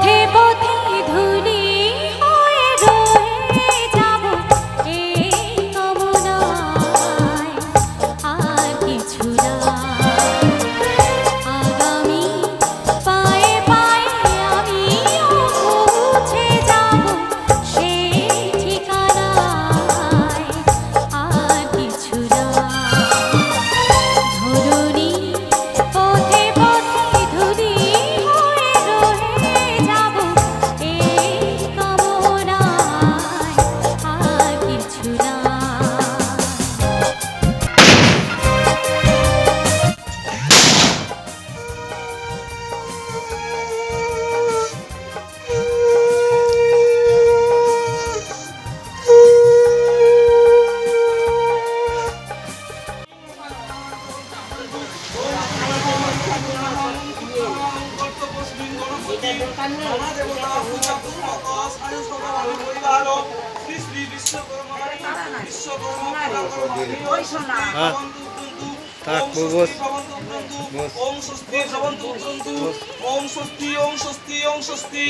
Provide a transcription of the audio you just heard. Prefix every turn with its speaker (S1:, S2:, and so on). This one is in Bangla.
S1: পথে পথে ধুলি হয়ে রয়ে যাব এই কামনায়, আর কিছু না। আগামী পায়ে পায়ে আমিও পৌঁছে যাব সেই ঠিকানায়, আর কিছু না। ধরুনি পথে পথে ধুলি হয়ে রয়ে যাব এই কামনায়, আর কিছু না।
S2: ওম স্বস্তি ওম স্বস্তি ওম স্বস্তি ওম স্বস্তি।